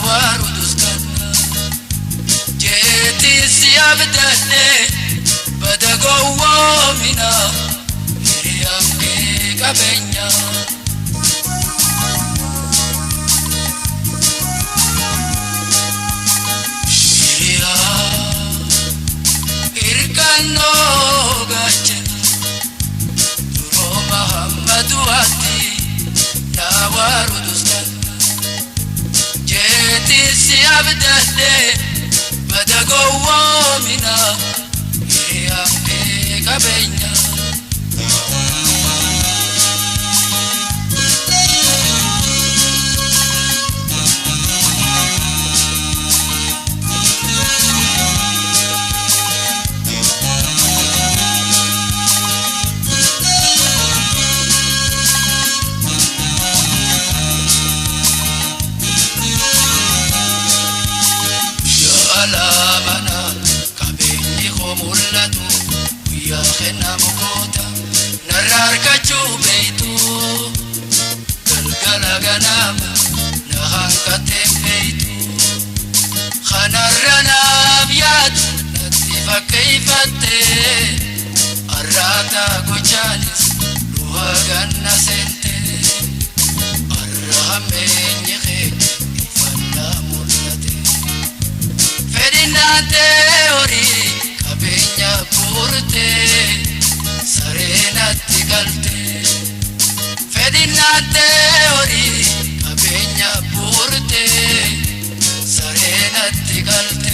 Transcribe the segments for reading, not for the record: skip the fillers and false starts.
waruduskan jeti siabdane badagowo mina miriamke kabenya miria irkano gachena duro Muhammadu ati na waruduskan jeti siabdane badagowo mina miriamke kabenya يا خنا مكوتا نراركچو بيتو قلقلا غناما نهانكتم بيتو خنرنا بياد نتفا كيفتي الراتا قجالس لوها غنا سنتي الرحمين يخي إفنا ملتي فدنا تيوري kabenya purte sarenatti galte fedinate ori kabenya purte sarenatti galte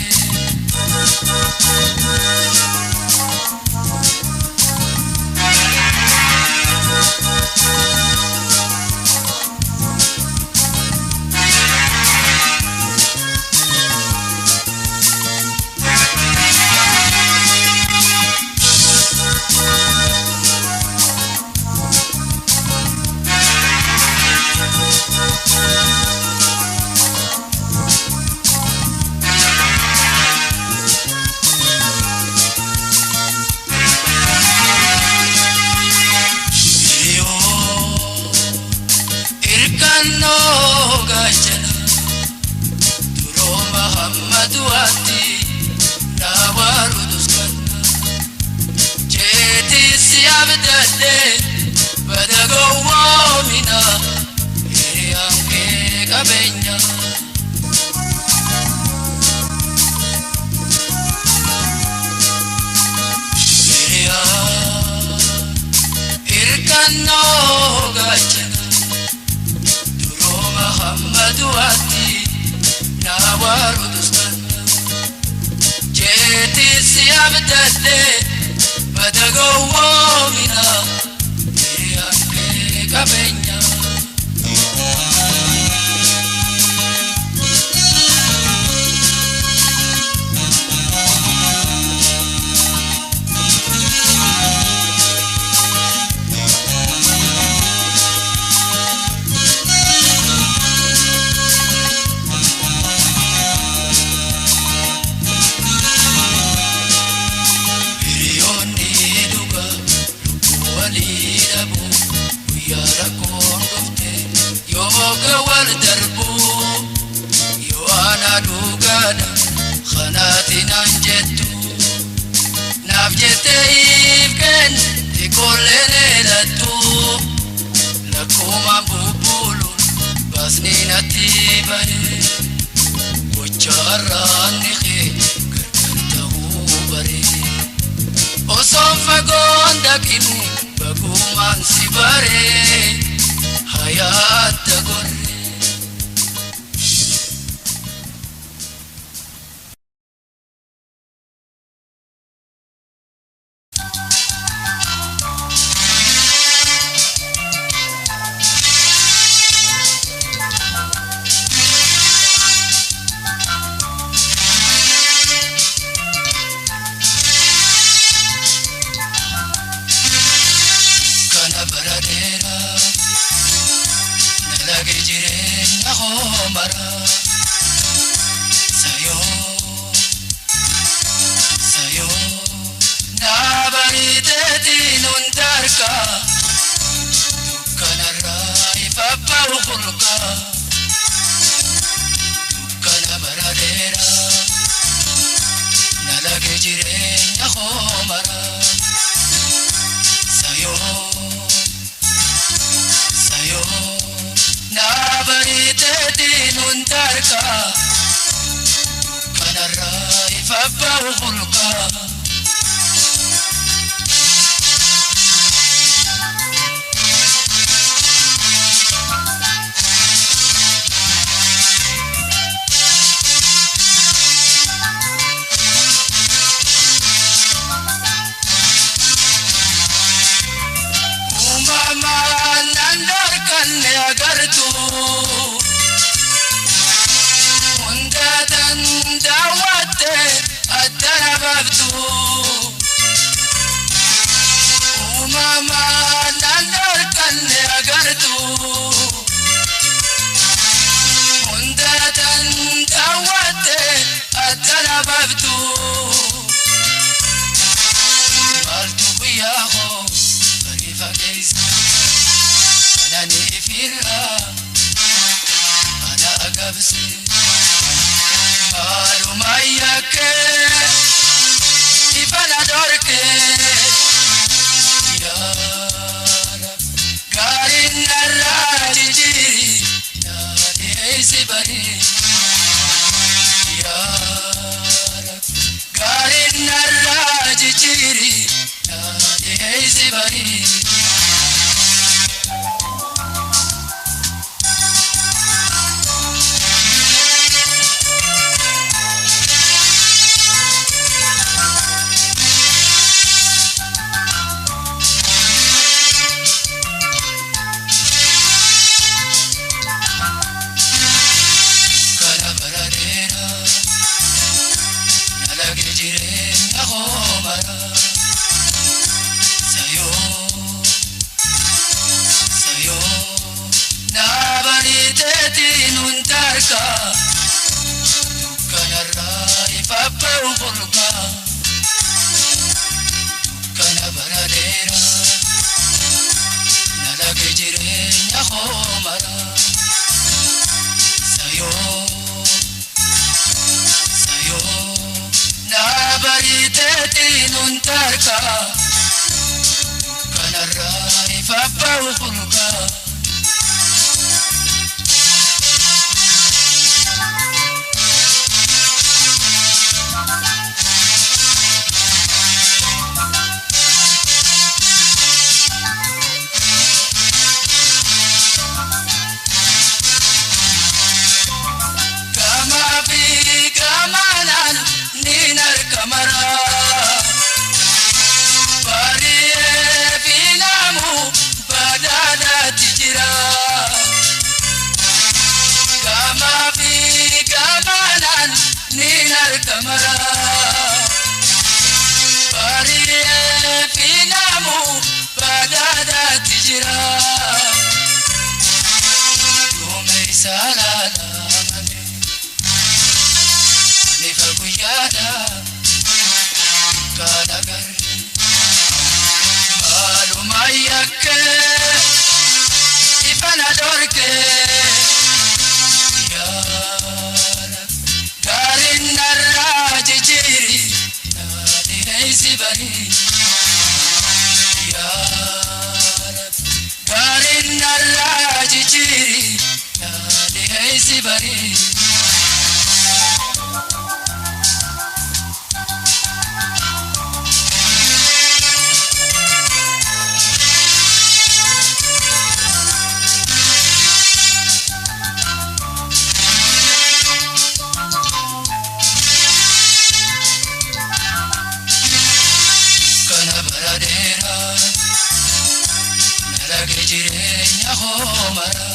bariteeti nun tarka kanarraa ifa ba'u hulka agartu undatan dawate atarabtu umama nandarkan agartu undatan dawate atarabtu maltu biyaho barifa geisa nani firra ana agabsi alumayake ifana dorke ya rab garin narajiri nadi sibari ya rab garin narajiri nadi sibari kanarraa ifa ba'u hulka kana baradeera nalage jireenya hoomara sayoo nabariteeti nun tarka kanarraa ifa ba'u hulka kamara bariye finamu badada tijira kama bi kamanan ninar kamara bariye finamu badada tijira tumei salala nifaguyada kadagar alumayake ifana dorke ya rab garin narajiri nadi sibari ya rab garin narajiri nadi sibari jirenya homara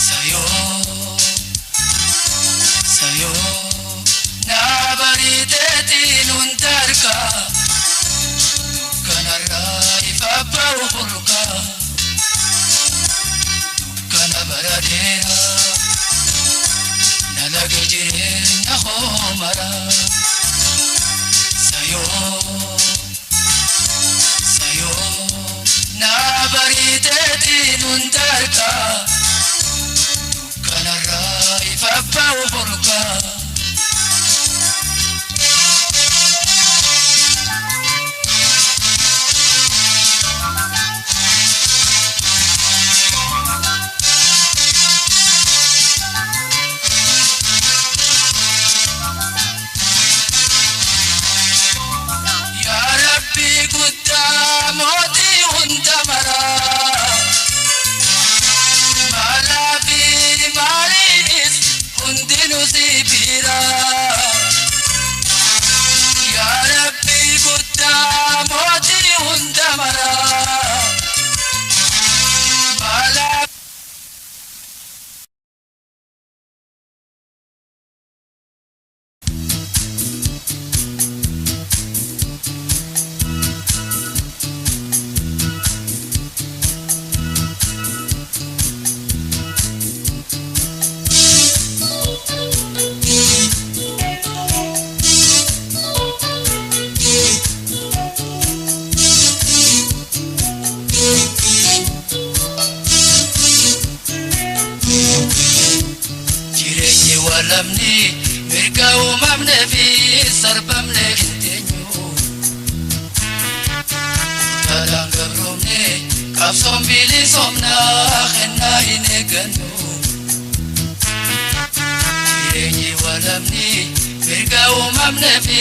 sayoo walamni mirga umamne fi sarbamne kintenyu Tadang gabromne kapsom bili somna khenna hineganu Yenyi walamni mirga umamne fi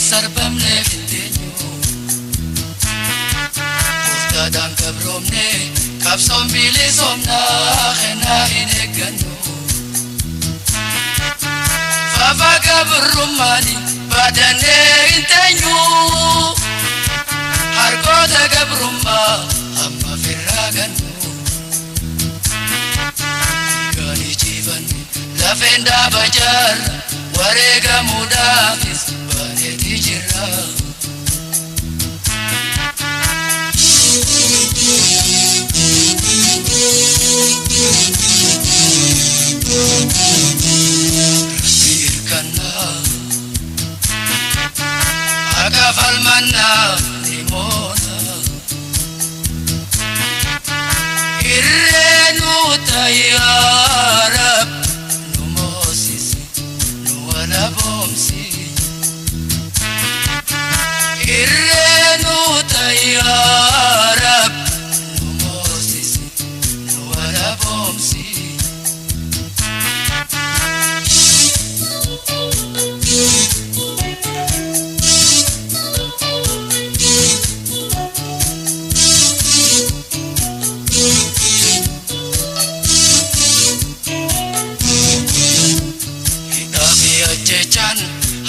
sarbamne kintenyu Tadang gabromne kapsom bili somna khenna hineganu Fafa gabrumani badane intenyu Harkota gabrumma amma firraganu Gani jivan lafenda bajar warega mudafis baneti jirra Agafal manna limona Irrenu tayyarab Numosisi nuwala bomsi Irrenu tayyarab Numosisi nuwala bomsi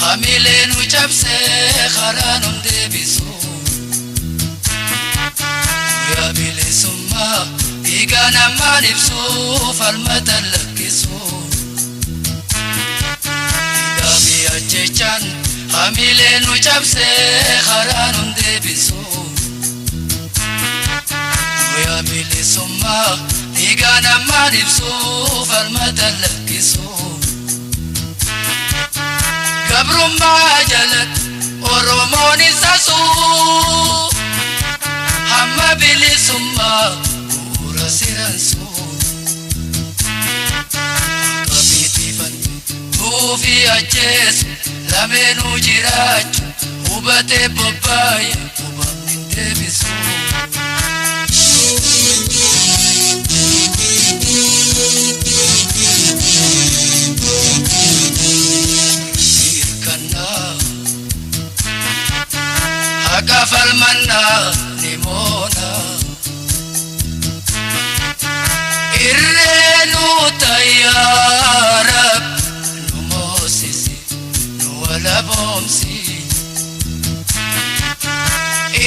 Hamilenu chapse kharanum debisu Ya bilisumma igana manifsu falmatan lakisu Idami ajechan hamilenu chapse kharanum debisu Ya bilisumma igana manifsu falmatan lakisu Gabrumma jalat oromoni sasu Hamma bilisumma ura siransu Kabitifan nufi ajesu lamenu jirachu Ubate bobaya ubamnin debisu Agafal manna limona Irrenu tayyarab Numosisi nuwala bomsi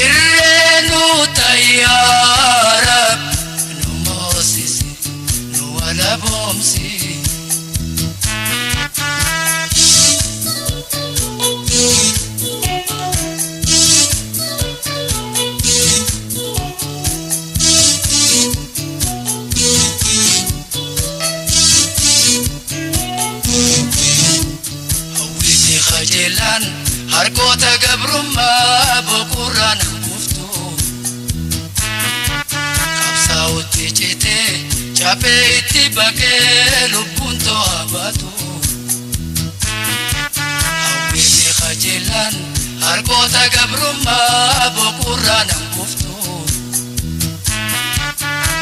Irrenu tayyarab Numosisi nuwala bomsi Harkota gabrumma bukuran kuftu Kapsauti chite chape iti bake lubunto abatu Hawiti khajilan harkota gabrumma bukuran kuftu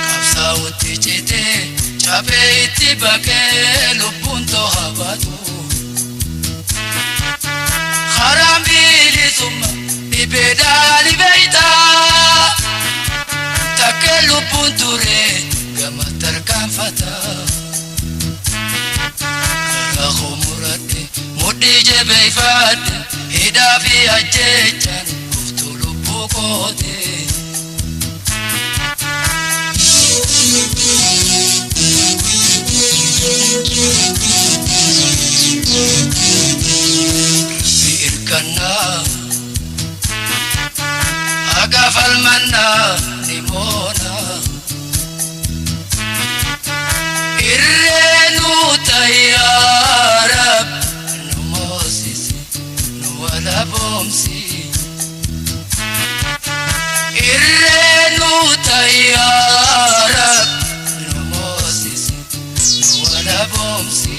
Kapsauti chite chape iti bake lubunto abatu Haram bilisumma ibedali beita Takelu punture gamatar kamfata Karahu murati mudi jebeifat Hidafi ajechan kuftulu bukote Agafal manna limona Irrenu tayyarab Numosisi nuwala bomsi Irrenu tayyarab Numosisi nuwala bomsi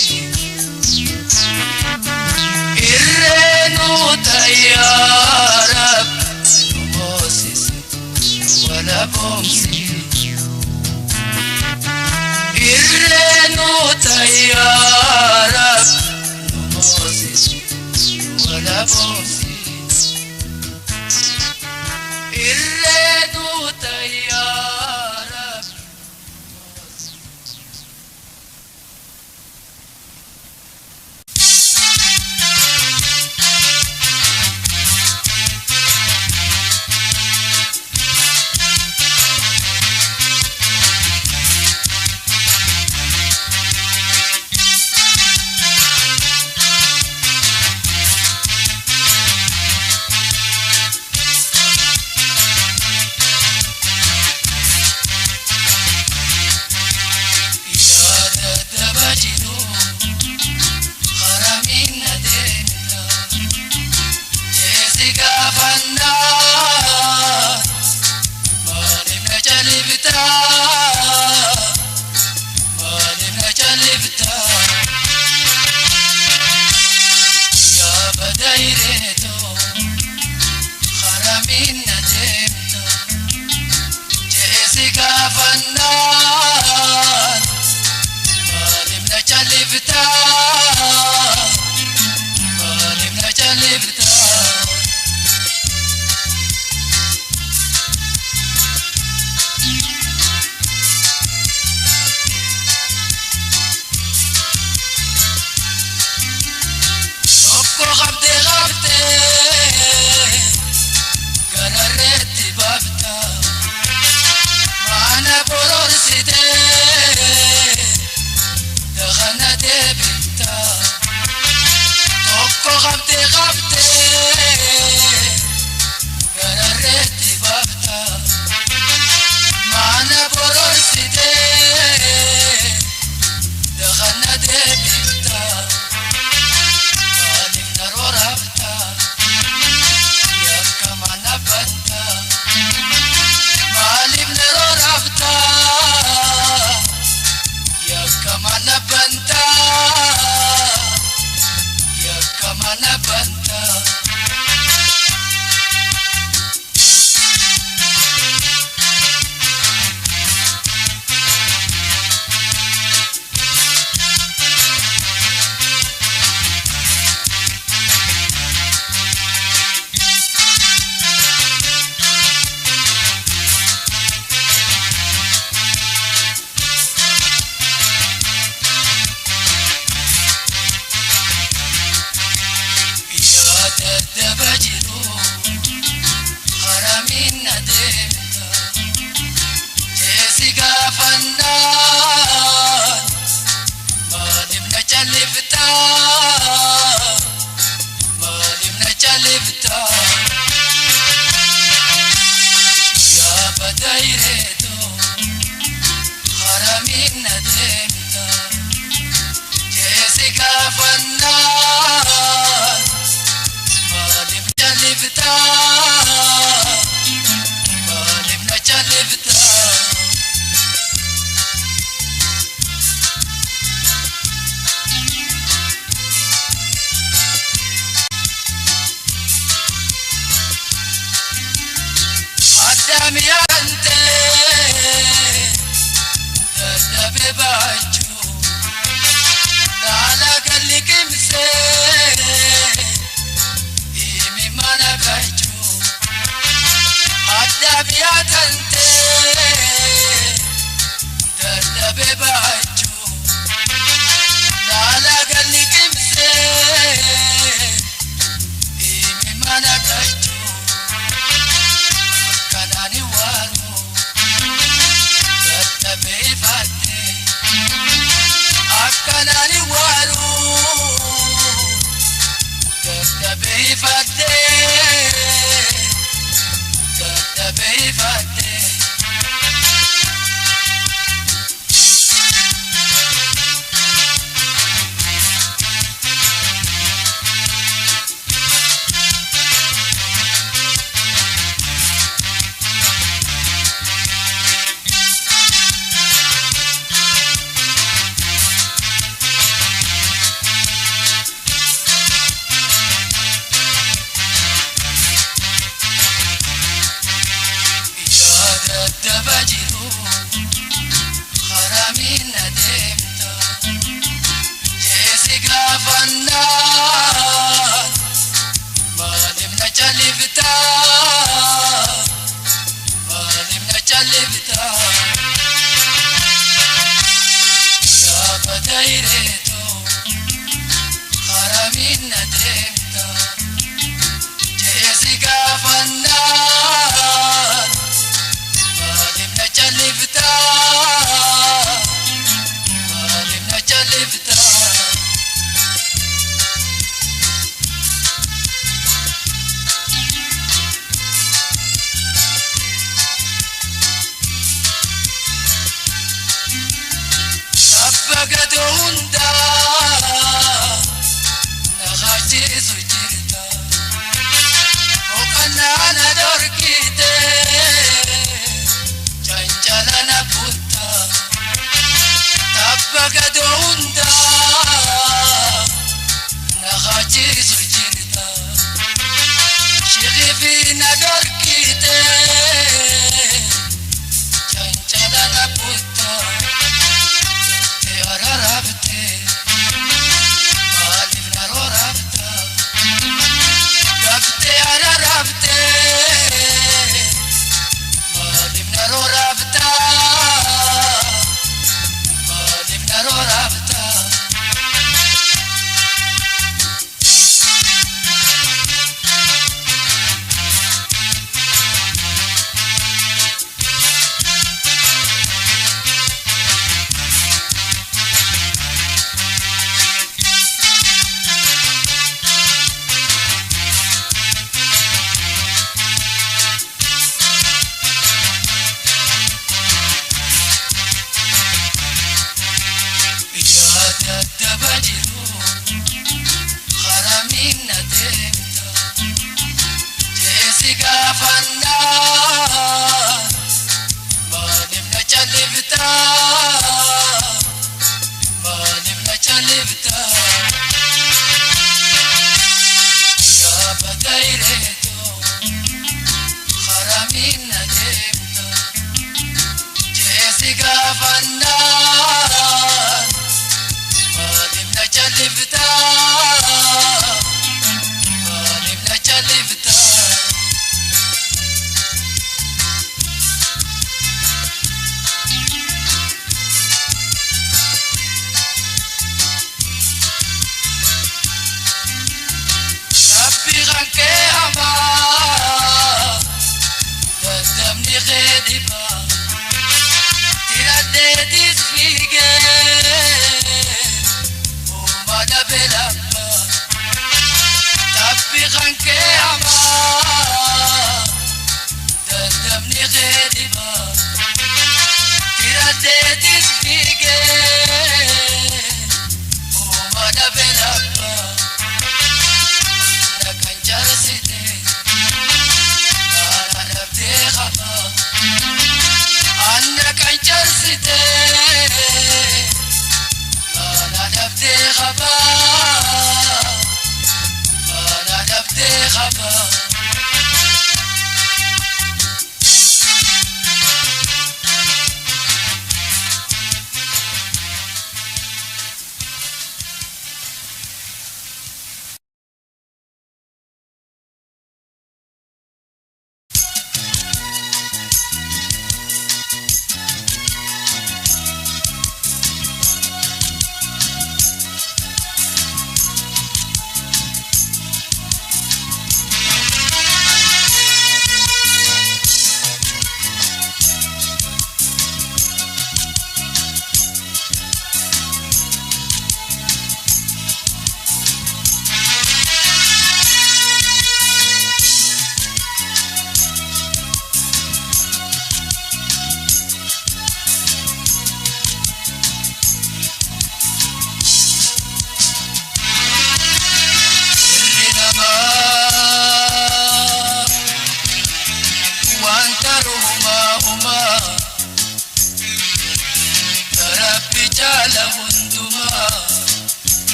boomsi irreenu tayyaara nu moosisu nu wala boomsi irreenu tayyaara. chalibta ya badaireto haramin nadremta jessica fannan malimna chalibta Pagadunda Nakhachi sujirta Okanana dorkite Chanchalana putta Pagadunda Nakhachi sujirta Shirifina dorkite Chanchalana putta Ararabte, malivna rorabta, gabte ararabte, malivna rorabta, malivna rorabta.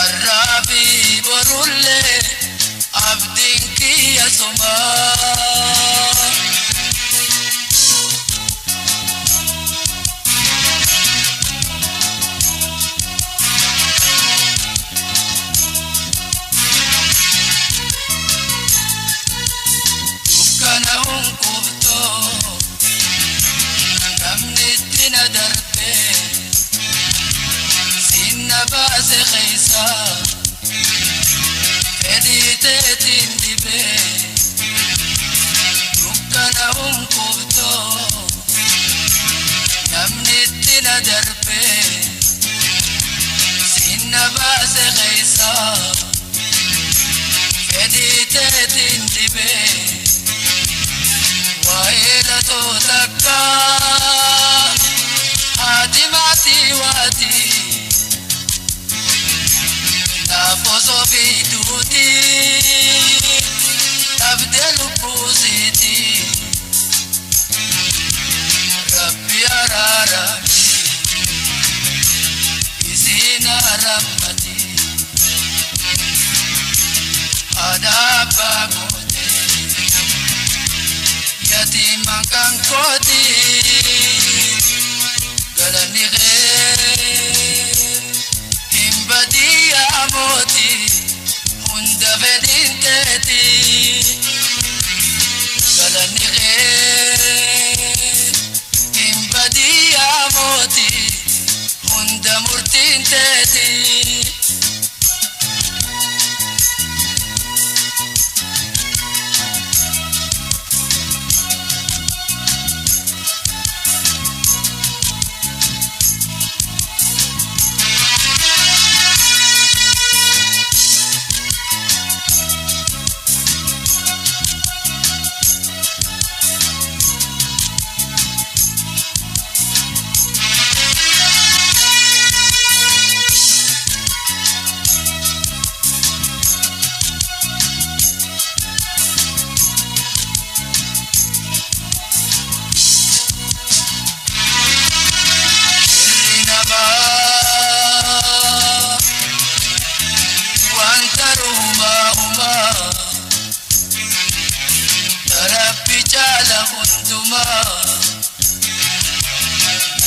Arabi borulle abdinki ya soma baase keessa fedhiiteetiin dhibee dukkana hunqubtoo namni itti na darbee sinna baase keessa fedhiiteetiin dhibee waa'eela tootakkaa haati maatii waatii naafosoo fi duutii dhabdee lubbuusiitii rabbi araarami isiin arammati haadha abbaa gootee yatiiman kan kootii galanni kee hin badiyyaa mootii hunda fedhiin teetii galanni kee hin badiyyaa mootii hunda murtiin teetii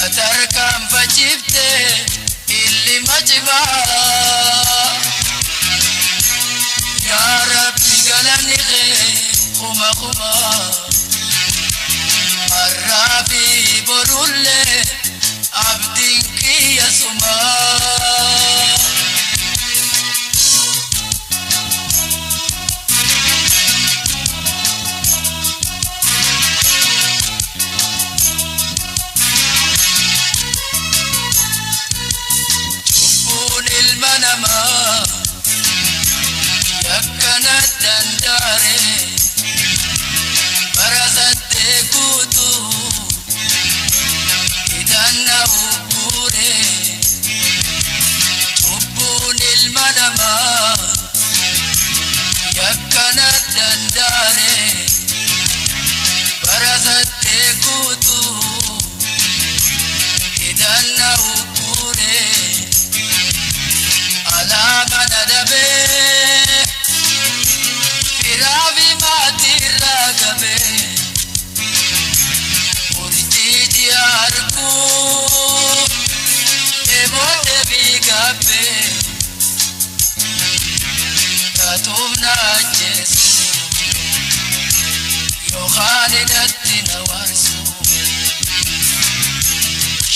Natarkaan fajjifte illi majibaa yaa rabbi galanni kee kuma har'aa fi borullee abdiin kiyya sumaa yakkanat dandaare barasatte guutu idanna uggure cubbuun ilma namaa yakkanat dandaare barasatte guutu idanna uggure alaama nadabee firaafi maatirraa gabee murtii diyaarkuu eeboote biigabbee taatuuf na ajjeesu yookaan hidhatti na waarsu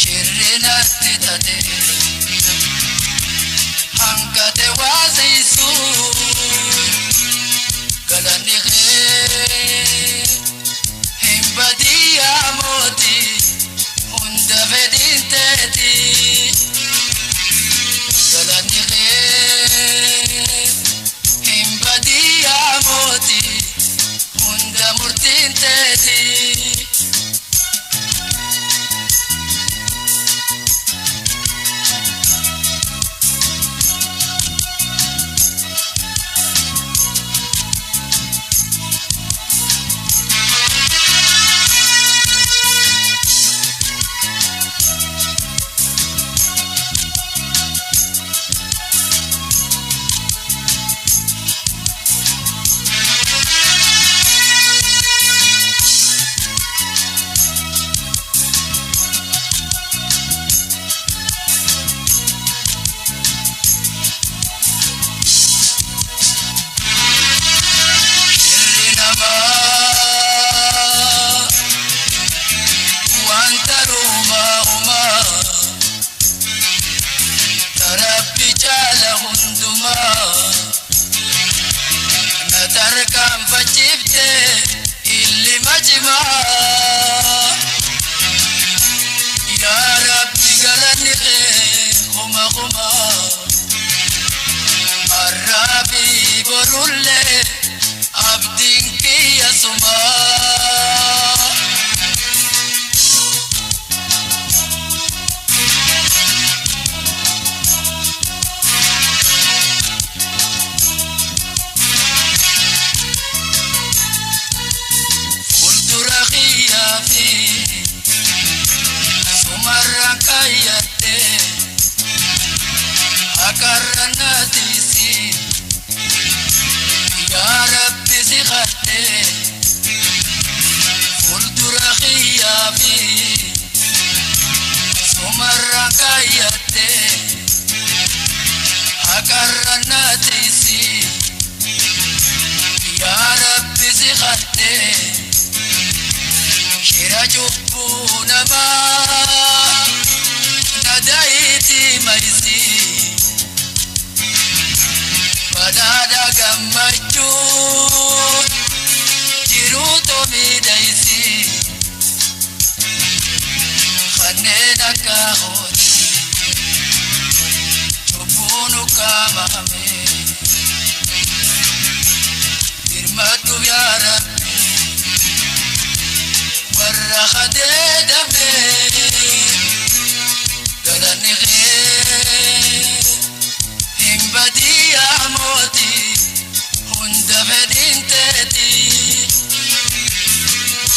shirri natti tatee hankate waasisu galanni kee hin badiyyaa mootii hunda fedhiin teetii galanni kee hin badiyyaa mootii hunda murtiin teetii خما الرابي برولي عبدك يا سما أكرنا تيسي يا ربي سخطي قلت رخي يا بي سمر كايتي أكرنا تيسي يا ربي سخطي شرا جبونا ما ندايتي ميسي Badada gammachu jiruto midaisi khanena kahoni chubunu kamame irmatu ya rabbi warra khadedame galani بدي موتي هند بدين تدي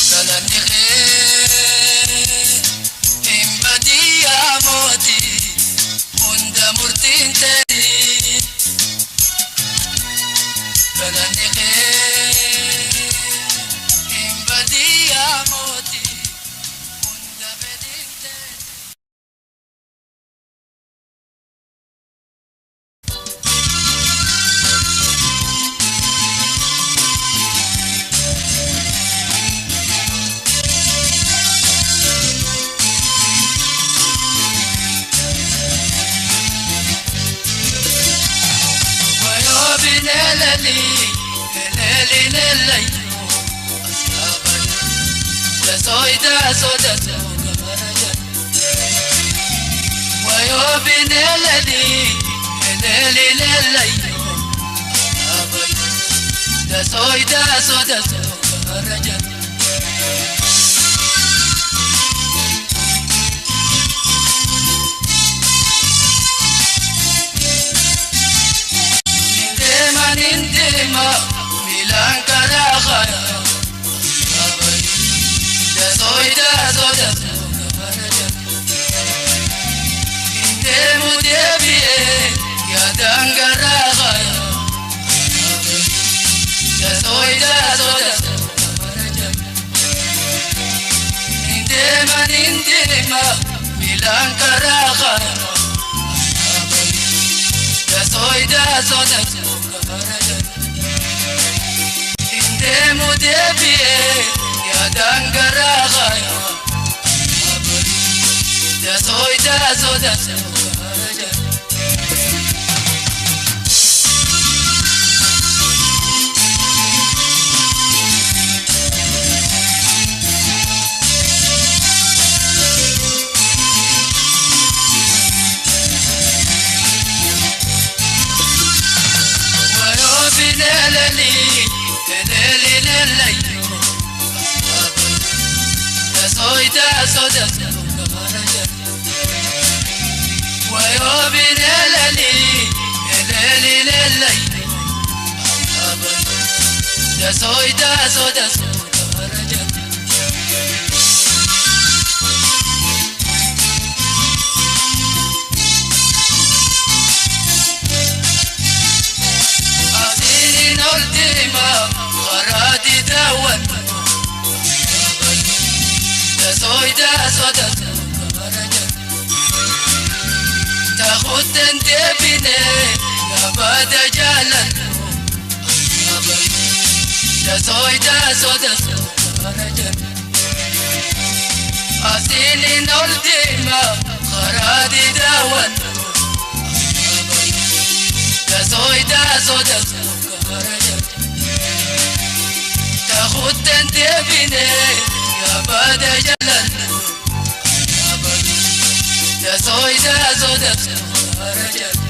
سلني خير هم بدي موتي هند مرتين تدي سلني خير هم بدي موتي هند بدين تدي soda soda wayo bineladi nelilelayo abay da soda soda nindema milan karakhaya soda indemu debiye ya dangara khaya ya soda indema milan kara khaya ya soda indemu debiye ya dangara khaya da soda wayo binelali nelilelayo da soda wayo binelali nelilelayo da soda asini noltima gharadi dawan da soda تاخد انت بنا يا بدا جلال يا soda asini noltima gharadi dawan يا soda تاخد انت بنا يا بدا جلال يا soda رجل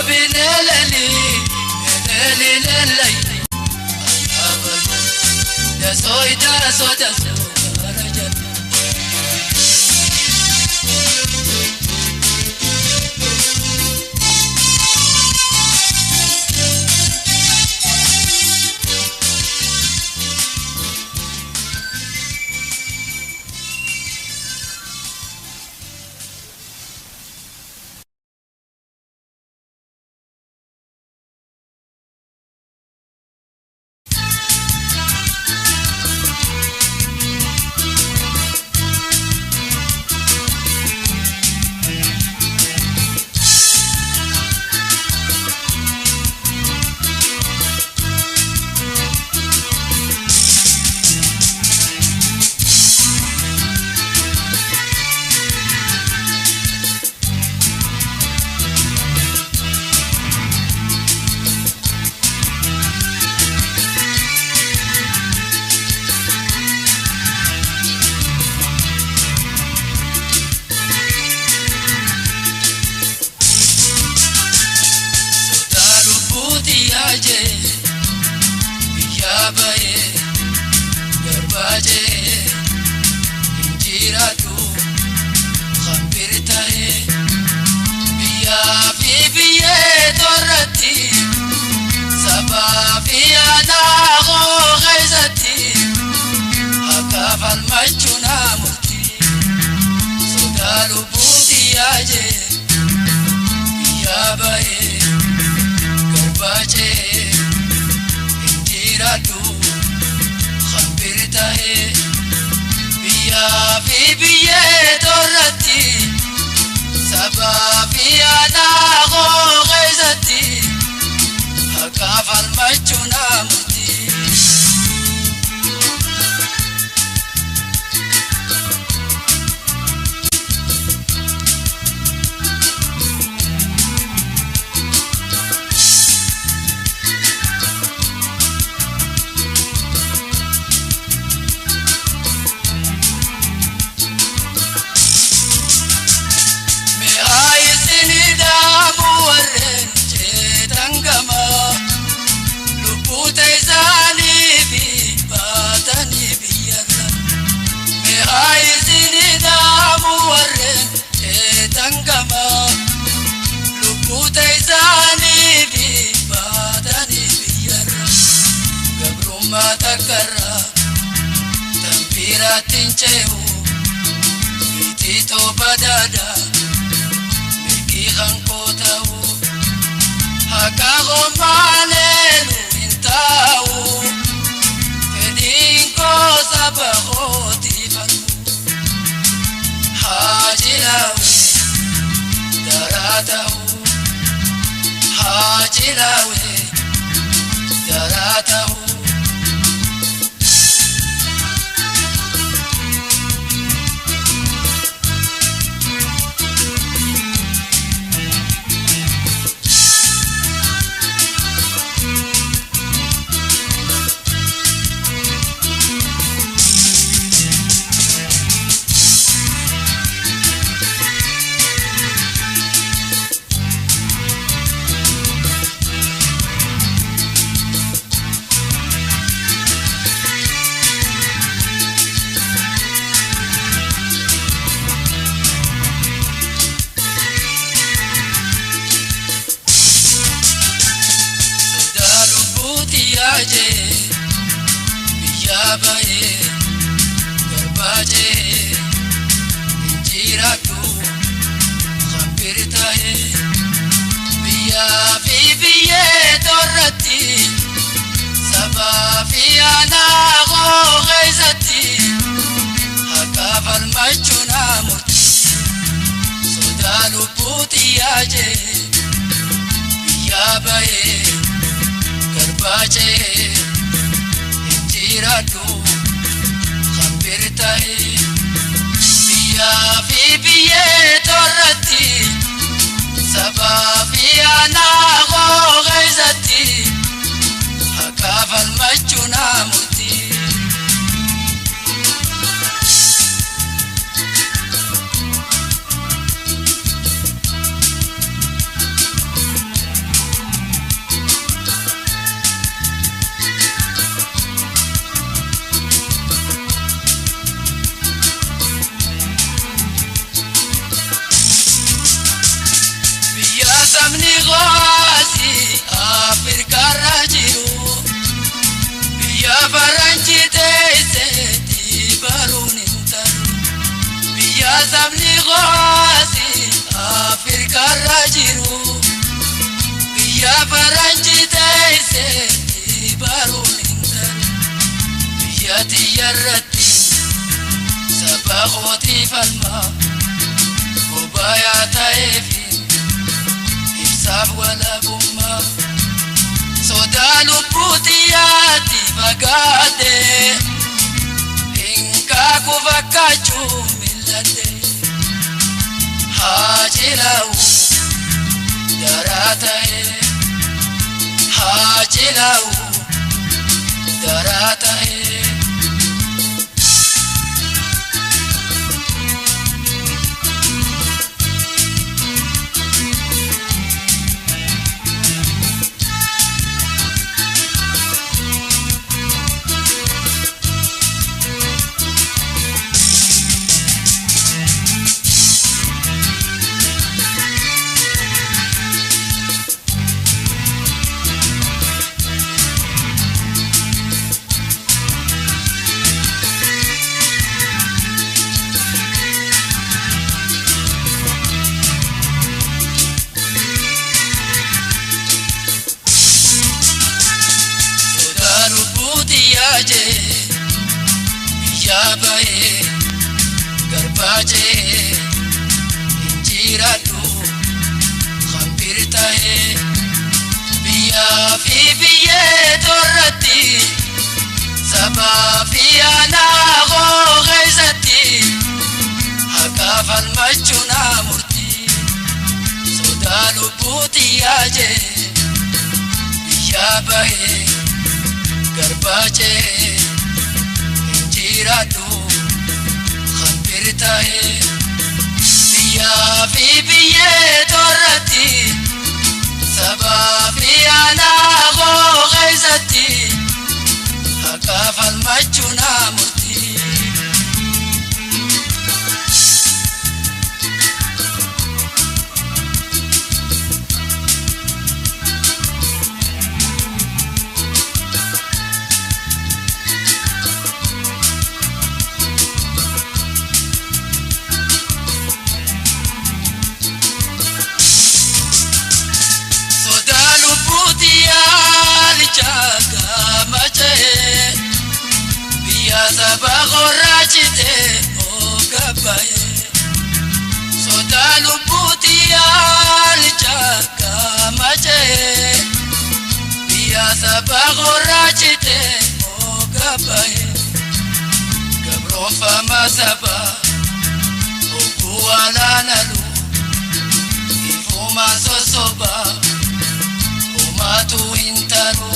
bineleli leleli abayo daso karajan keetti baruun hin galu biyya tiyyarratti saba kootii falmaa obaayaa ta'eefi ibsaaf walabummaa sodaa lubbuu xiyyaatti fagaate hinkaaku fakkaachuu mil'ate haa cilaa'u daraa ta'e haa cilaa'u daraa ta'e biyya bahe garbaache injiraadhu khambir tahe biyyaa fi biyyee torratti sabaa fi aanaa koo keessatti haqaa falmachuun murtii sodaa lubbuu xiyyaate biyya bahe garbaache injiraadhu khambir tahe biyyaa fi biyyee torratti sabaa fi aanaa koo keessatti haqaa falmachuun murtii saba gorrachite o gabaye soda lubuti alichaka mache biya saba gorrachite o gabaye gabro fama saba o kuala nalu ifuma sosoba o matu intaru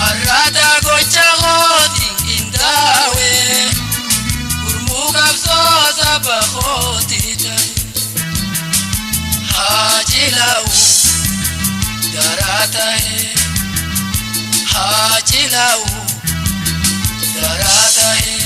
arada gocha godi indawe urmugab so saba khoti jay hajilau darata hai hajilau darata hai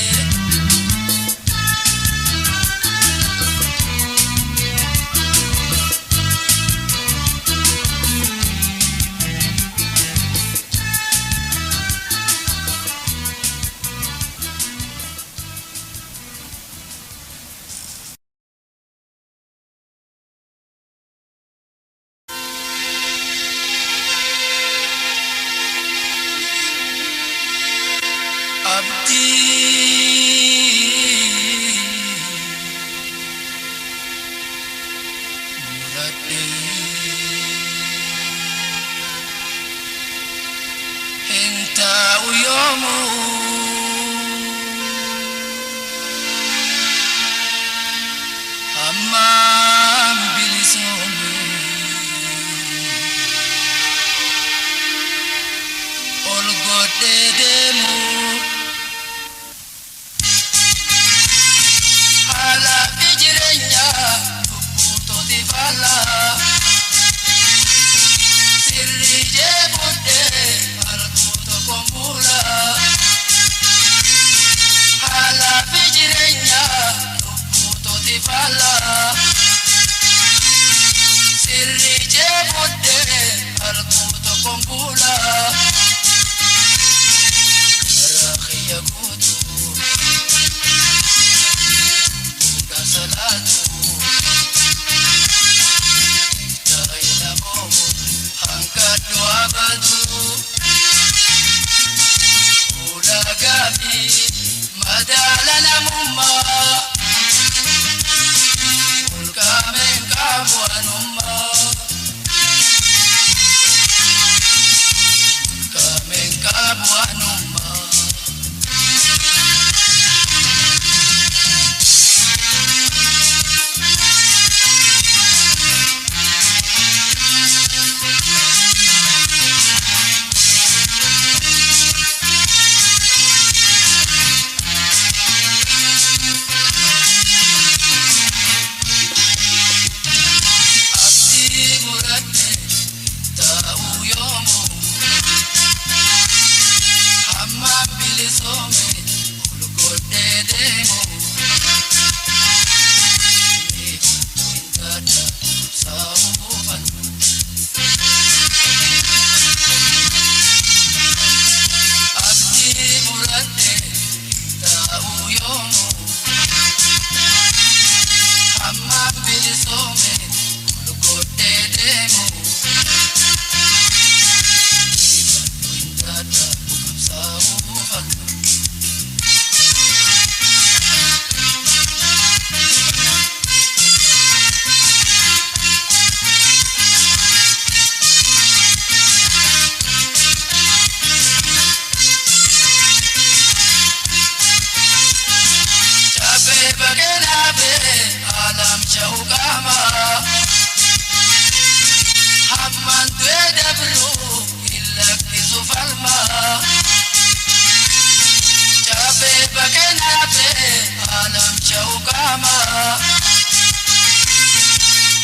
alam shawqama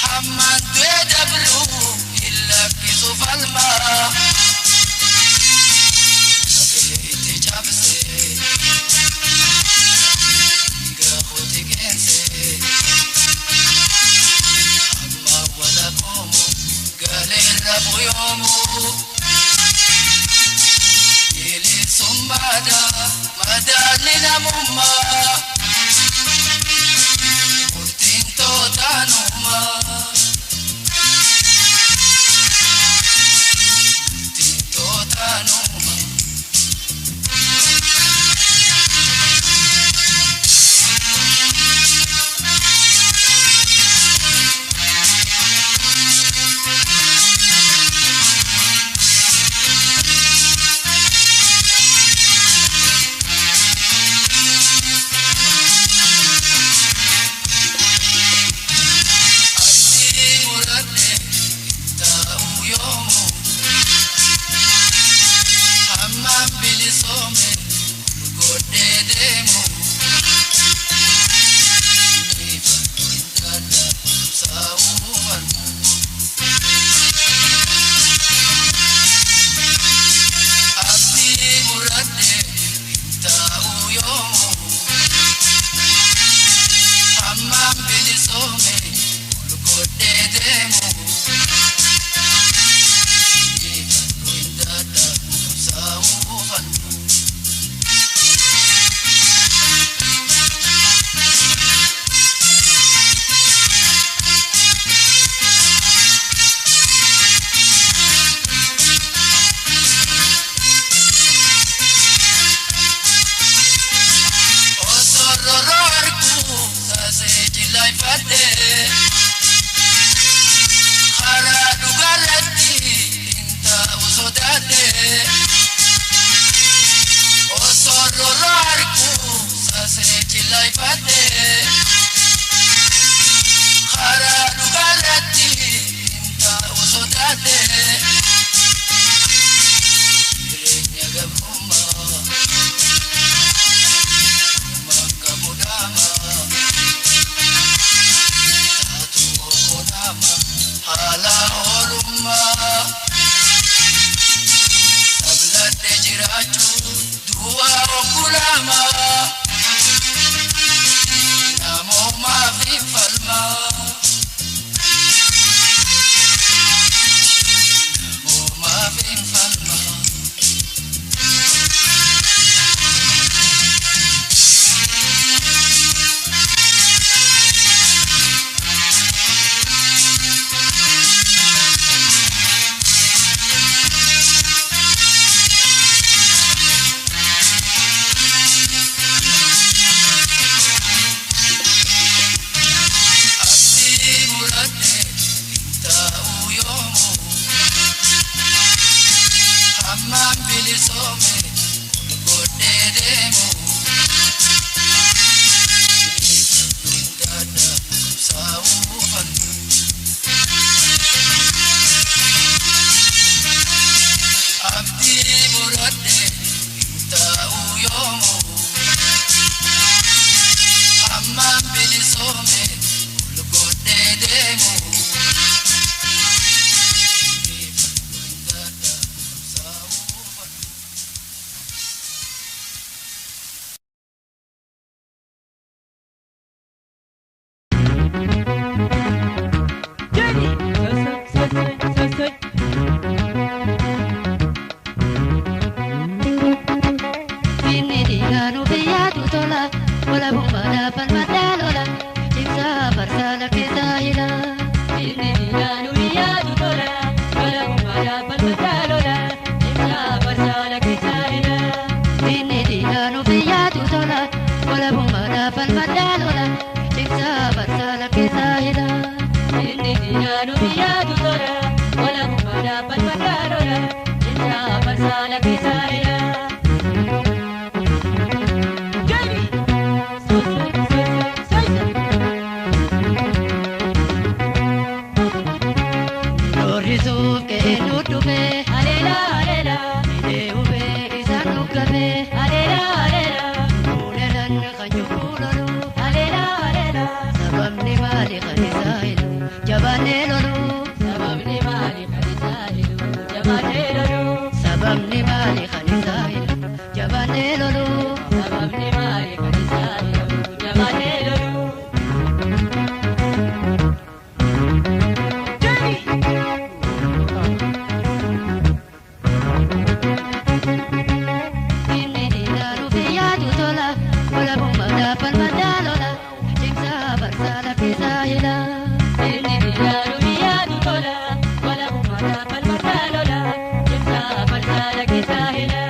hamman tuedabru illa kisufalma ite chabse iga khotigense amma wala bomu gale rabu yomu ili sumbada madalina mumma urtinto tanuma urtinto tanuma Alela, alela, ulelan kanyo kulalo. jabaanee loluu. Sababni maali kan isaa hilu jabaanee loluu. Sababni maali kan isaa hilu jabaanee loluu. Inni diinaaru biyyaatu tola wala bummaadhaa falmadaa lola jigsaa barsaala keessaa hila. Inni diinaaru biyyaatu tola wala bummaadhaa falmadaa lola jigsaa barsaala keessaa hila.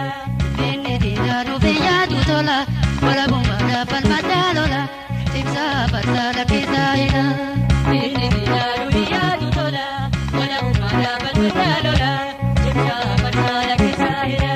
Inni diinaaru biyyaatu tola wala bummaadhaa falmadaa lola jigsaa barsaala keessaa hila. Inni diinaaru biyyaatu tola wala bummaadhaa falmadaa lola jigsaa barsaala keessaa hila.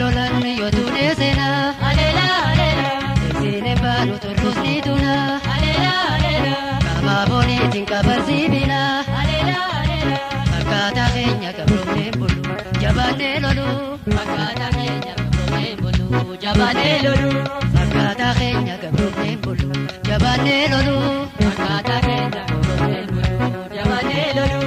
Lolan yo tune sena alela alela sine banu turus ni tuna alela alela kama boni tinka bersibina alela alela akata kenya kabrone bulu jabane lolu akata kenya kabrone bulu jabane lolu akata kenya kabrone bulu jabane lolu akata kenya kabrone bulu jabane lolu.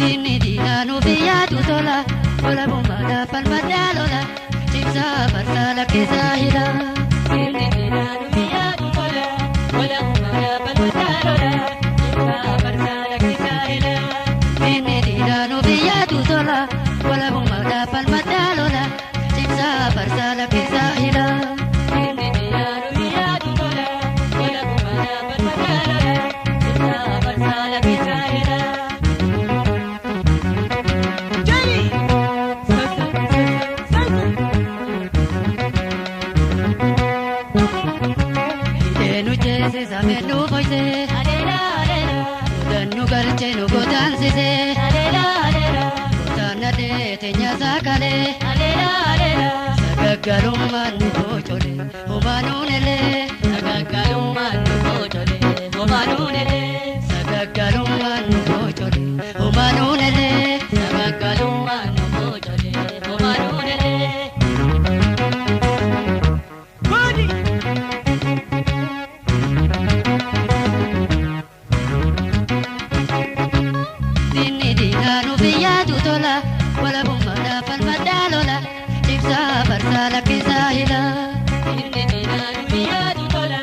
Dini dinanu biyatu tola wala bumada palmada lola jibsa barsala kisahila. Dini dinanu biyatu tola wala bumada palmada lola jibsa barsala kisahila. Dini dinanu biyatu tola wala bumada palmada lola jibsa barsala kisahila. Dini dinanu biyatu tola wala bumada palmada lola jibsa barsala kisahila. Samenu koise alela alela danu garche no godansise alela alela godana de tenya sakale alela alela sagagalumma nu kochole homanunele sagagalumma nu kochole homanunele sagagalumma nu kochole homanunele sagagalumma nu kochole homanunele. Dinanu biyatu tola wala bumada palmada lola jibsa barsala kisahila. Dinanu biyatu tola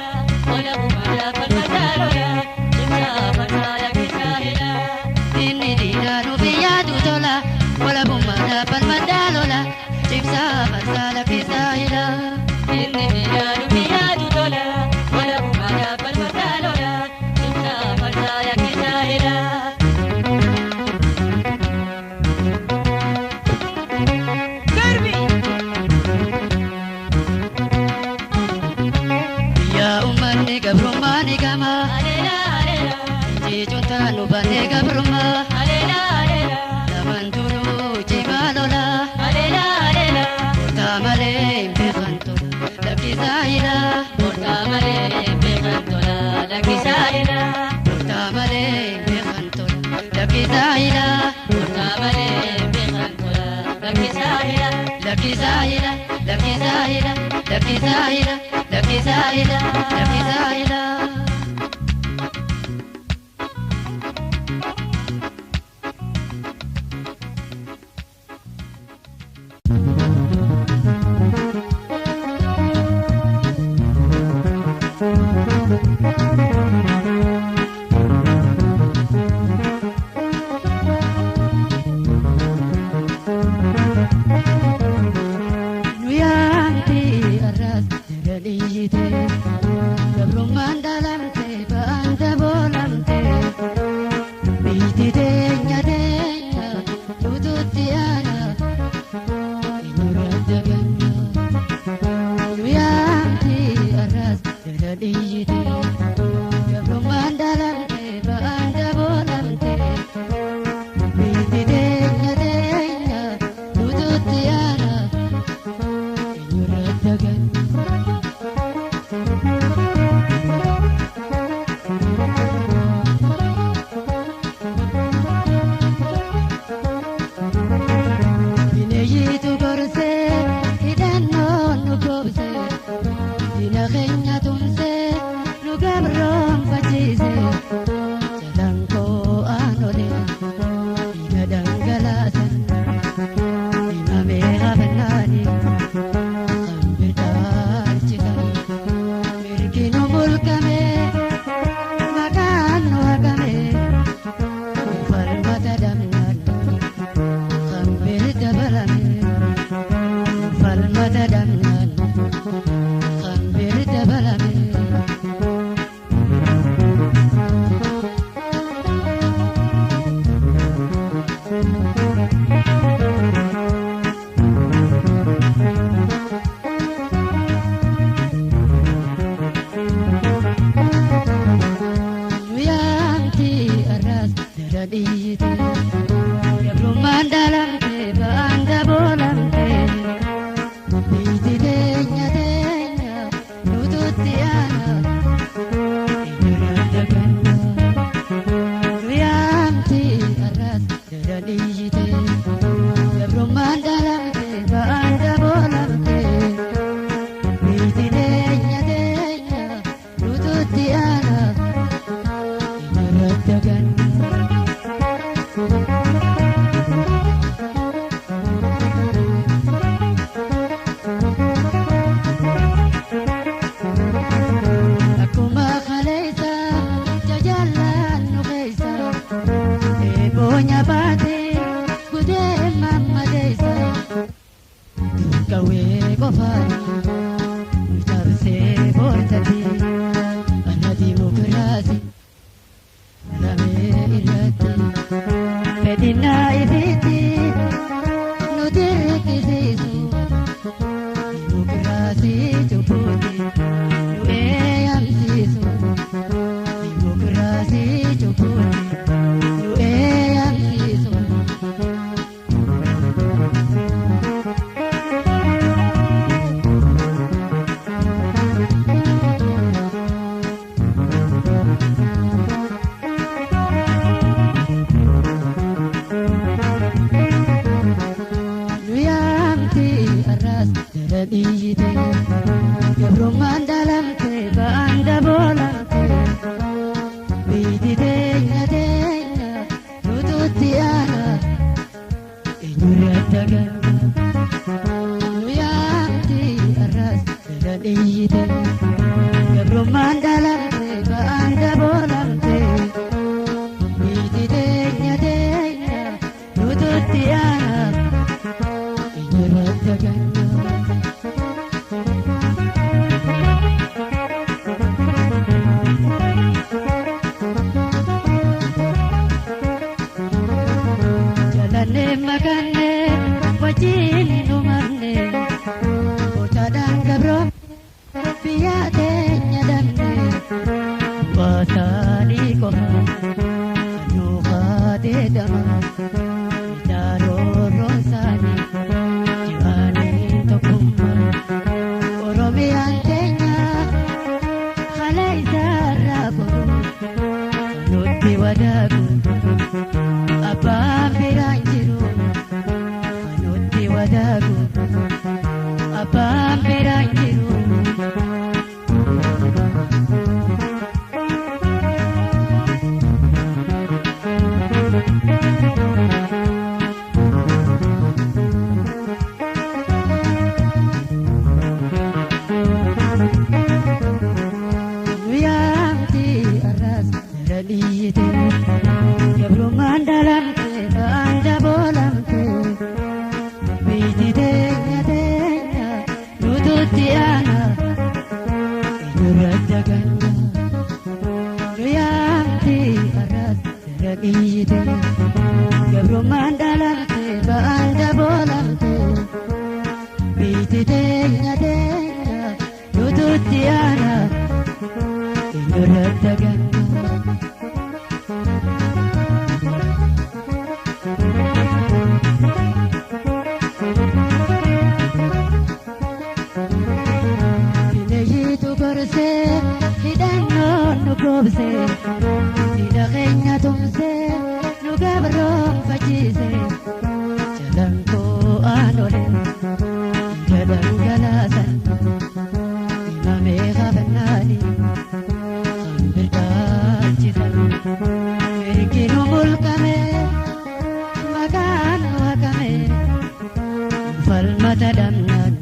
wala bumada palmada lola jibsa barsala kisahila. Dinanu biyatu tola wala bumada palmada lola jibsa barsala kisahila. Dinanu biyatu tola wala bumada palmada lola jibsa barsala kisahila. Gabrumani gama alela alela jijonta no bane gabruma alela alela lamanduru jibalola alela alela portamale bekantola lakisaila portamale bekantola lakisaila portamale bekantola lakisaila portamale bekantola lakisaila lakisaila lakisaila lakisaila lakisaila lakisaila. Nuyanti aras galiyite gabru mandala Radiyite Yabruman dalamte Banda bolamte Biti denya denya Nututiana Inuranda ganda Nuyamti arras Radiyite Yabruman dalamte Banda bolamte Biti denya denya Nututiana Inuranda ganda Bonya bate gude mamma desa kawe gofani tarse bortati anadi mukrasi rame irati pedina ibiti nudir kizisu mukrasi chuputi nue amsisu mukrasi chuputi Radiyite Yabruman dalamte Banda bolamte Biti denya denya Nututiana Inurata ganda Nuyamti arras Radiyite Yabruman dalamte Banda bolamte Biti denya denya Nututiana Inurata ganda Magane wajin numarne Botadan gabro Biate nyadanne Batani koha Anuka de dama Daro rosani Jihani tokuma Oromi antenya Khalai zarabu Nuti wadagu Abang biranjiru Nuti wadagu Abang biranjiru Nuyamti arras radiyite Yabruman dalamte Banda bolamte Biti denya denya Nututiana Inurata ganda Nuyamti arras radiyite Yabruman dalamte Banda bolamte Biti denya denya Nututiana Inurata ganda Nugobse, sida kenya tumse, nugabron fajise, jalan ko anole, jalan galasan, imame khafanani, kambir kachisan, merikinu mulkame, makan wakame, fal mata damnan,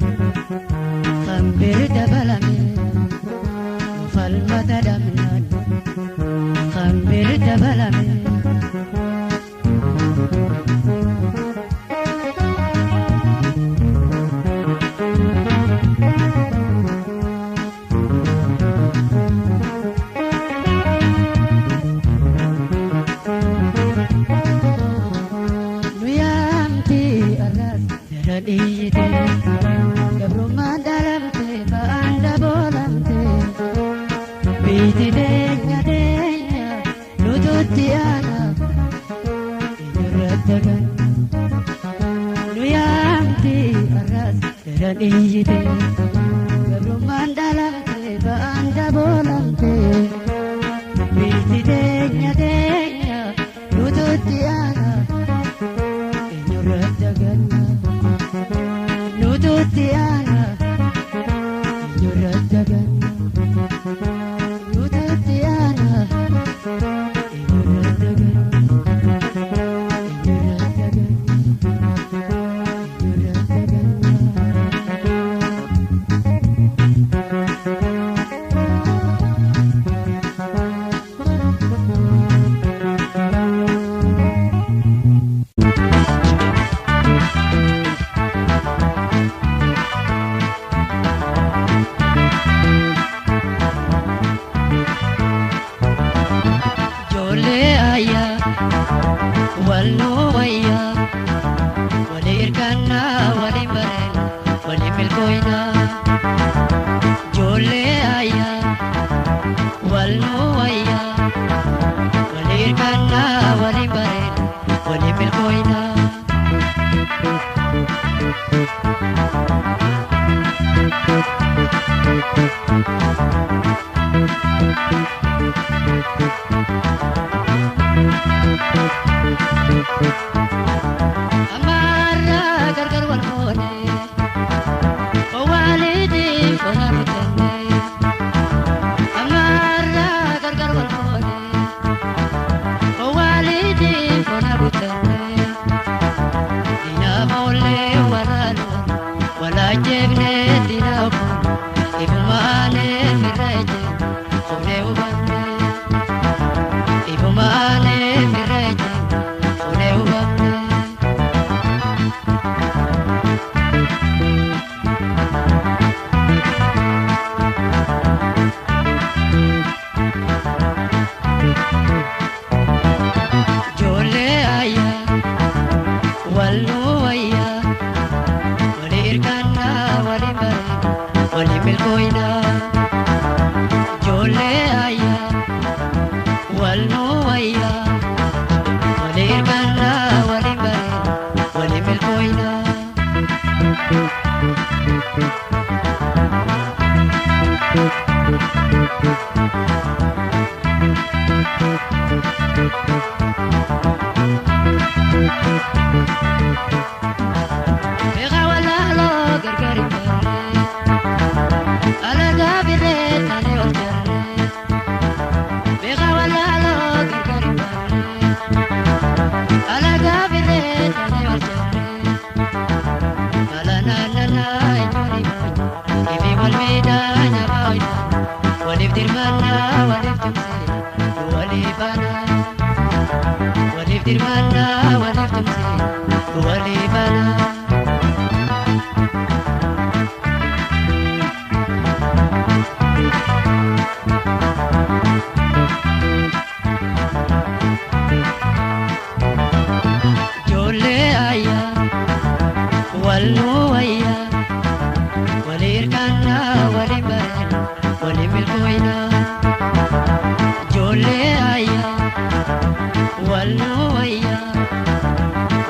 kambir dabalame, fal mata damnan. Kambir dabalame Nuyamti arras radiyite Yabruman dalamte Banda bolamte Biti denya denya Nututiana dagan Nuyamti arras dan iyite Gablum mandalate banda bolante Biti denya nututiana Inyurat dagan Nututiana Inyurat dagan Nututiana Inyurat dagan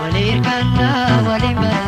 Walir kana walimba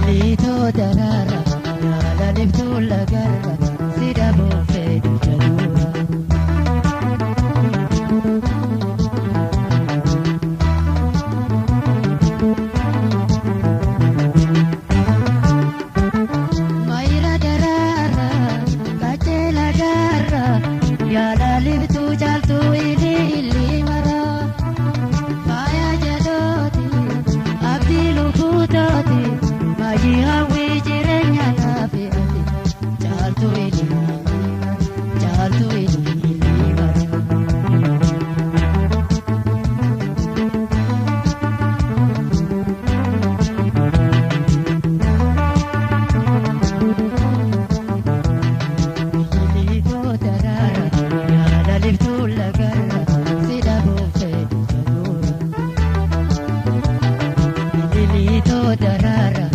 Ililito darara, yala liftu lagarra, sida bofe dujadura. Maira darara, kache lagarra, yala liftu jaltu ili mara. Maya jadoti, abdi luputoti. Maji hawi jirenya nafi ati, jaltu ili mara. Ililito darara, yala liftu lagarra, sida bofe dujadura. Ililito darara,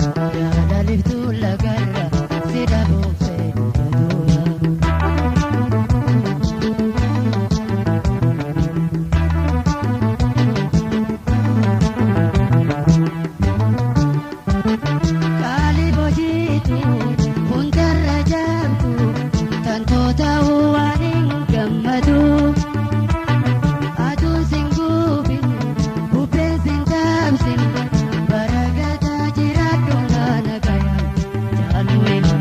yala liftu lagarra, sida bofe dujadura. Kali bojitu, puntarra jamtu, tanto tahu waning gammadu. Adun sing gubin, bupen sing tamsin, baragata jiradung nanagayan. Jalu ini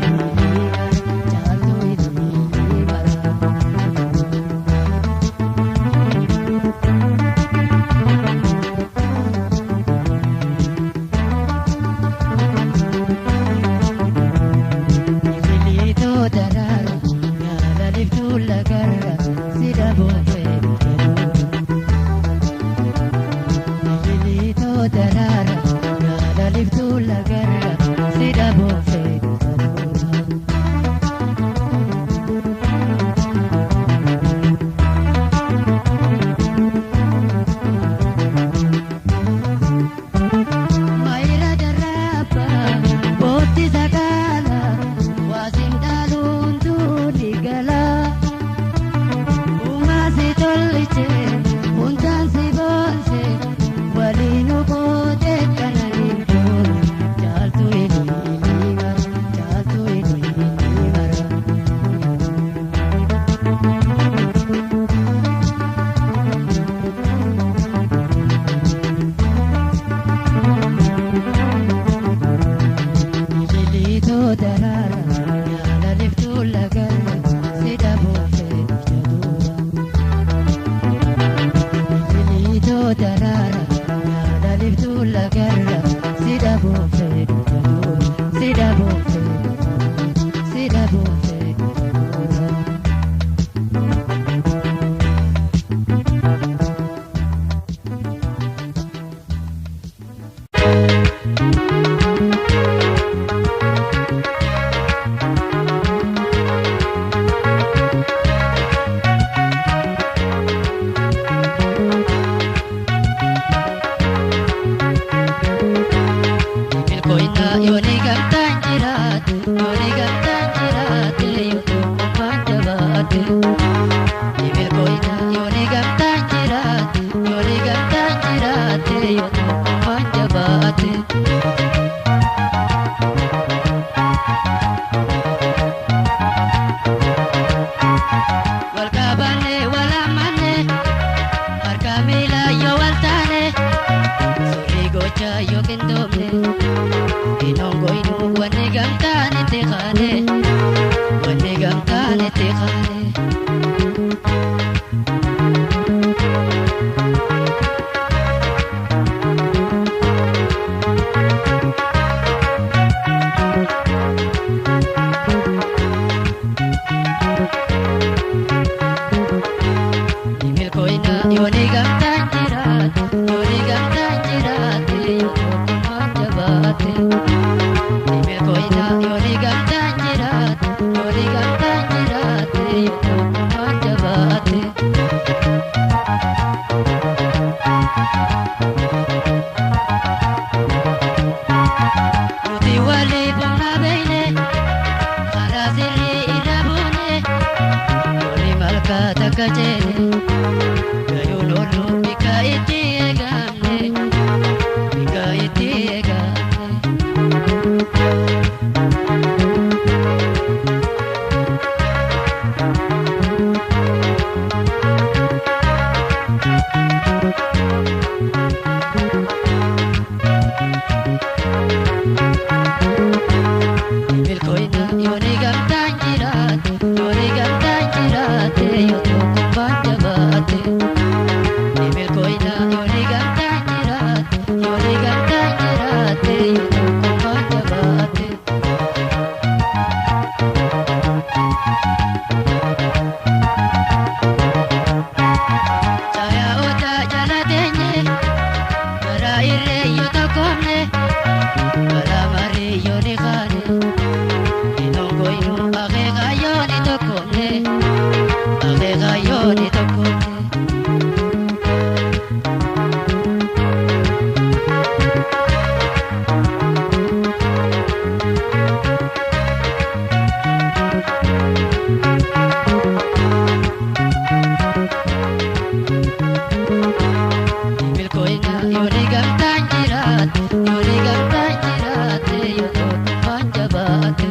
mara. Ililito darara, yala liftu lagarra, sida bofe dujadura. Ililito darara, yala liftu lagarra, sida bofe dujadura. Maira daraba, boti sagala, wasim daluntu ligala. Umasi toliche, untan si bonse, walinu bote kananin pura. Jaltu ini mara. Ililito darara, yala liftu lagarra, sida bofe dujadura. Ililito darara, yala liftu lagarra, sida bofe dujadura. Sida bofe dujadura. Milkoina yoni gamtan jirat, yutu manjabate. Milkoina yoni gamtan jirat, yutu manjabate. Walkabane walamane, arkamila yo waltane, suri gocha yo kindomne. Inongo inu wane gamtane tekhane, wane gamtane tekhane. Milkoina yoni gamtan jirat, yutu manjabate. Milkoina yoni gamtan jirat, yutu manjabate. Uti wali bangna beine, kharasiri irabune, yoni malka takajene. Gayulolu bika iti egamne, bika iti egamne. Milkoina yoni gamtaan jiraate yoni gamtaan jiraate yoo tokko banja baate. Milkoina yoni gamtaan jiraate yoni gamtaan jiraate yoo tokko banja baate. Caya ota jala teenye bara irree yoo tokkomne bara marii yoni kaane. Inongoinu akeeka yoni tokkomne akeeka yoni tokkomne. Milkoina yoni gamtaan jiraate yoni gamtaan jiraate yoo tokko banja baate.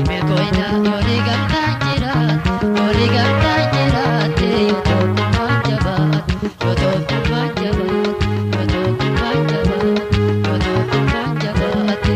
Milkoina yoni gamtaan jiraate yoni gamtaan jiraate yoo tokko banja baate yoo tokko banja baate yoo tokko banja baate yoo tokko banja baate.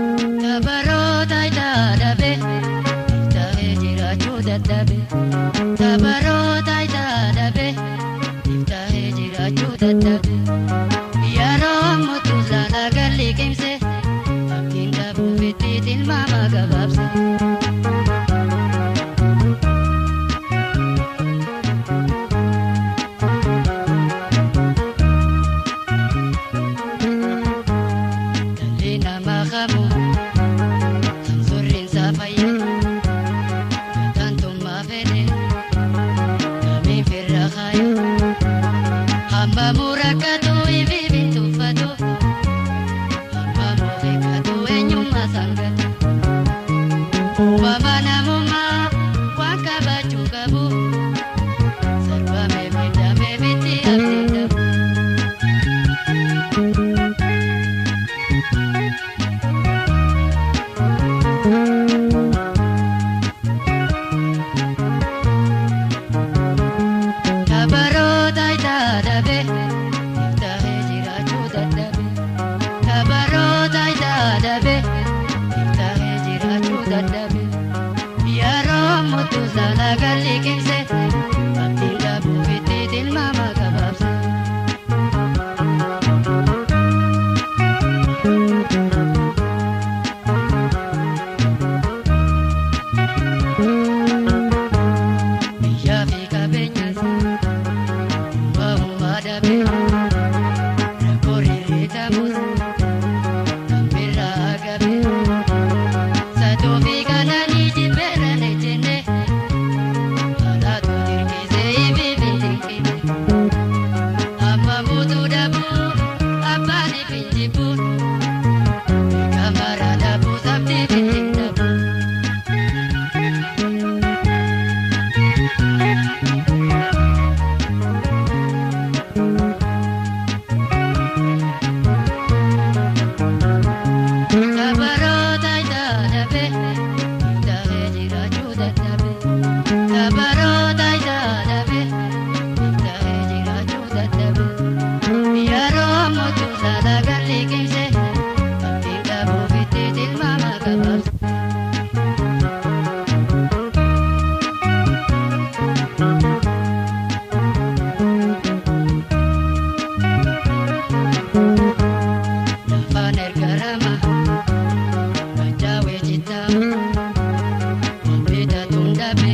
Tabaroota itaadhabe iftahee jiraachuu dadhabe. Tabaroota itaadhabe iftahee jiraachuu dadhabe. Yeroo mutu laala galli qimse abdiin dhabuuf itti tilmaama gabaabse. Galli nama qabu kan surriinsaa fayyadu gatantummaa fedhe kamiin firra kaayu hamma murakkatu ifi bintuffatu hamma muuziqatu eenyummaa sangatu. Uumama namummaa waan kabajuu qabu sarbamee miidhamee bitti abdiin dhabu. Tabaroota itaadhabe iftahee jiraachuu dadhabe. Tabaroota itaadhabe iftahee jiraachuu dadhabe. Yeroo mutu laala galli qimse abdiin dhabuuf itti tilmaama gabaabse. Biyyaa fi qabeenyas uumamumaa dhabe rakkoo rirriitamus kan birraa agabe. Satuu fi kananii jibbeerran ejjenne haalaatu dirqisee ifi bintinqine. Amma buutuu dhabuu abbaan ifin jibbuun beekamaraa dhabuu sabdii bintin dhabuu. Tabaroota itaadhabe iftahee jiraachuu dadhabe. Tabaroota itaadhabe iftahee jiraachuu dadhabe. Yeroo mutu laala galli qimse abdiin dhabuuf itti tilmaama gabaabse. Lafaan erga rama kan jaawee citaa waan bitatuun dhabe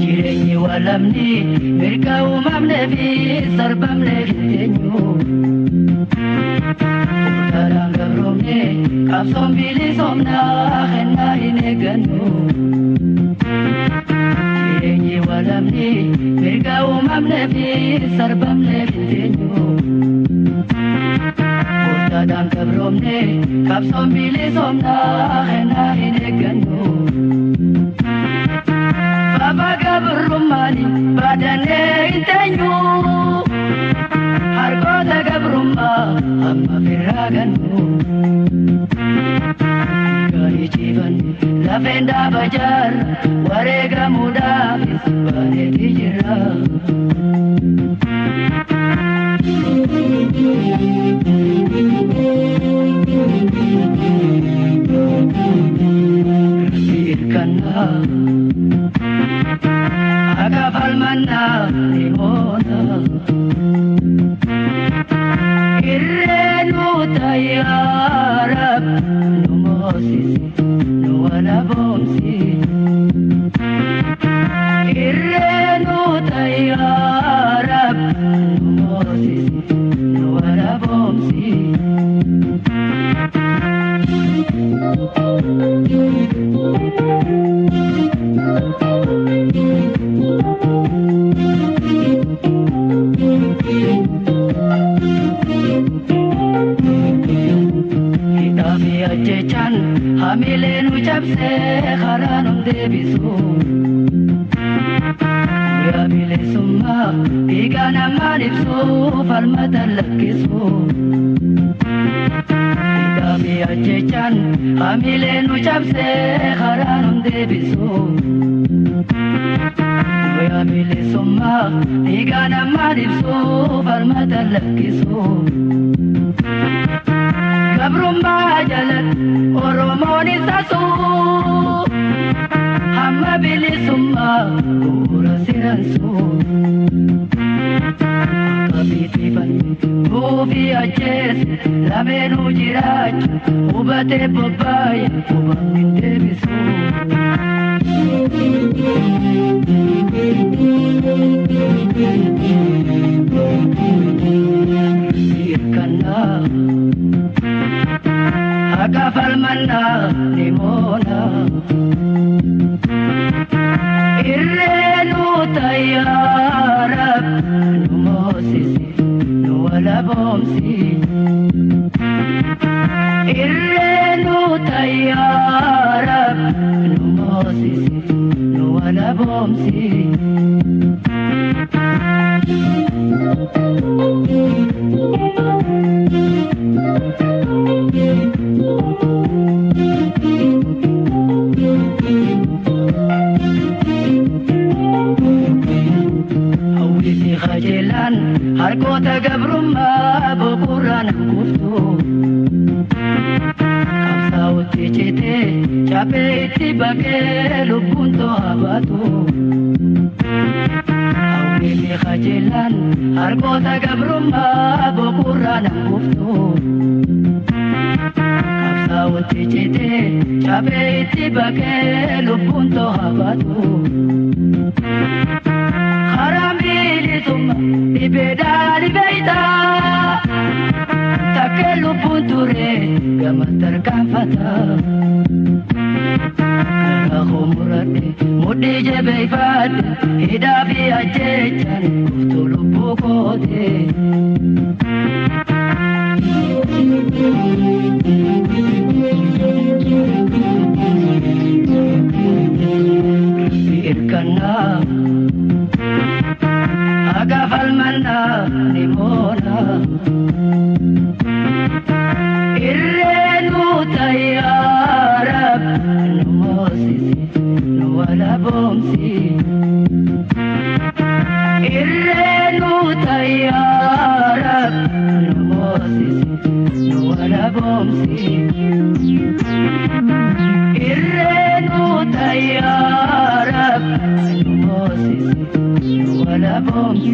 Jireenyi walamni mirga uumamne fi sarbamne fiteenyu Utaraan gabroomne qabsoon bilisomnaa kennaa hin eeggannu Jireenyi walamni mirga uumamne fi sarbamne fiteenyu Utaraan gabroomne qabsoon bilisomnaa kennaa hin eeggannu Baba gabrumani badane intenyu Harkota gabrumma amma firaganu Gani chivan lafenda bajar warega muda bane tijira Irkana Agafal manna limona Irrenu tayyarab Numosisi nuwala bomsi Irrenu tayyarab Numosisi nuwala bomsi Ajechan hamilenu chapse kharanum debisu Ya bile summa igana malipsu falmatan lakisu Idami ajechan hamilenu chapse kharanum debisu Ya bile summa igana malipsu falmatan lakisu Gabrumma jalat oromoni sasu Hamma bilisumma kura siransu Kabitifan bufi aches lamenu jirach Ubate bobaya ubamin debisu Irkana Agafal manna limona Irrenu tayyarab Numosisi nuwala bomsi Irrenu tayyarab Numosisi nuwala bomsi Hawisi khajelan harkota gabrumma bukuran kuftu Kamsauti chite chape iti bake lubunto abatu Hawisi khajelan harkota gabrumma bukuran kuftu Kamsauti chite chape iti bake lubunto abatu Harambilisumma ibedali beita Takelu punture gamatar kafata Karahu murade mudi jebeifat Hidafi ajechan kuftulu bukote Irkana Agafal manna limona Irrenu tayyarab Numosisi nuwala bomsi Irrenu tayyarab Numosisi nuwala bomsi Irrenu tayyarab Numosisi nuwala bomsi